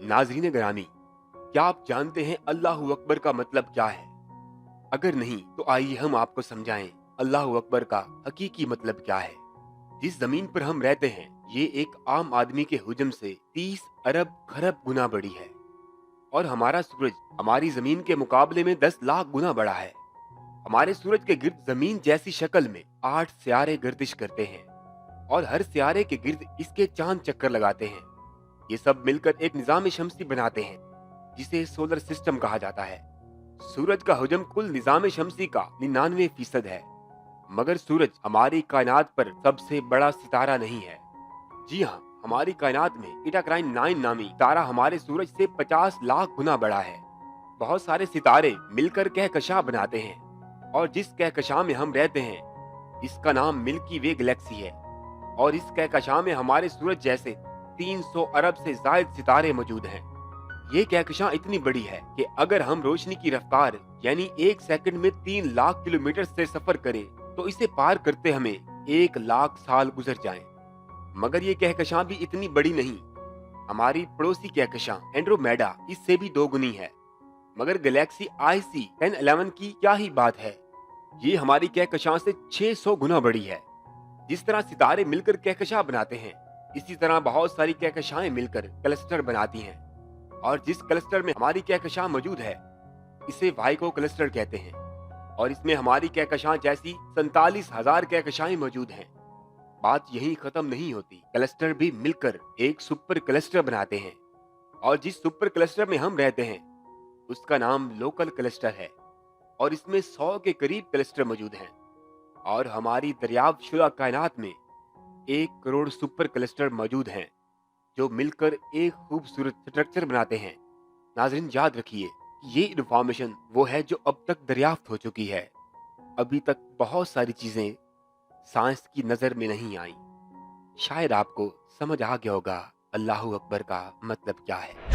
नाज़रीन ग्रामी, क्या आप जानते हैं अल्लाहू अकबर का मतलब क्या है? अगर नहीं तो आइए हम आपको समझाएं अल्लाहू अकबर का हकीकी मतलब क्या है। जिस जमीन पर हम रहते हैं ये एक आम आदमी के हुजम से 30 अरब खरब गुना बड़ी है और हमारा सूरज हमारी जमीन के मुकाबले में 10 लाख गुना बड़ा है। हमारे सूरज के गिर्द जमीन जैसी शक्ल में 8 सियारे गर्दिश करते हैं और हर सियारे के गिर्द इसके चांद चक्कर लगाते हैं। ये सब मिलकर एक निजाम शमसी बनाते हैं जिसे सोलर सिस्टम कहा जाता है। सूरज का हुजम कुल निजाम शमसी का 99% है, मगर सूरज हमारी कायनात पर सबसे बड़ा सितारा नहीं है। जी हाँ, हमारी कायनात में इटाक्राइन 9 नामी तारा हमारे सूरज से 50 लाख गुना बड़ा है। बहुत सारे सितारे मिलकर कहकशां बनाते हैं और जिस कहकशां में हम रहते हैं इसका नाम मिल्की वे गैलेक्सी है और इस कहकशां में हमारे सूरज जैसे 300 अरब से ज्यादा सितारे मौजूद हैं। ये कहकशां इतनी बड़ी है कि अगर हम रोशनी की रफ्तार यानी 1 सेकंड में 3 लाख किलोमीटर से सफर करें तो इसे पार करते हमें 1 लाख साल गुजर जाएं। मगर ये कहकशां भी इतनी बड़ी नहीं। हमारी पड़ोसी कहकशां एंड्रोमेडा इससे भी 2 गुनी है। मगर गैलेक्सी IC 1011 की क्या ही बात है, ये हमारी कहकशां से 600 गुना बड़ी है। जिस तरह सितारे मिलकर कहकशां बनाते हैं इसी तरह बहुत सारी कहकशाएं मिलकर क्लस्टर बनाती हैं और जिस क्लस्टर में हमारी कहकशां मौजूद है इसे वाइको क्लस्टर कहते हैं और इसमें हमारी कहकशां जैसी 47,000 कहकशाएं मौजूद हैं। बात यहीं खत्म नहीं होती, क्लस्टर भी मिलकर एक सुपर क्लस्टर बनाते हैं और जिस सुपर क्लस्टर में हम रहते हैं उसका नाम लोकल क्लस्टर है और इसमें 100 के करीब क्लस्टर मौजूद हैं और हमारी दरियाफ्त शुदा कायनात में 1 करोड़ सुपर क्लस्टर मौजूद हैं जो मिलकर एक खूबसूरत स्ट्रक्चर बनाते हैं। नाज़रीन याद रखिए कि ये इन्फॉर्मेशन वो है जो अब तक दरियाफ्त हो चुकी है। अभी तक बहुत सारी चीजें साइंस की नजर में नहीं आई। शायद आपको समझ आ गया होगा अल्लाहू अकबर का मतलब क्या है।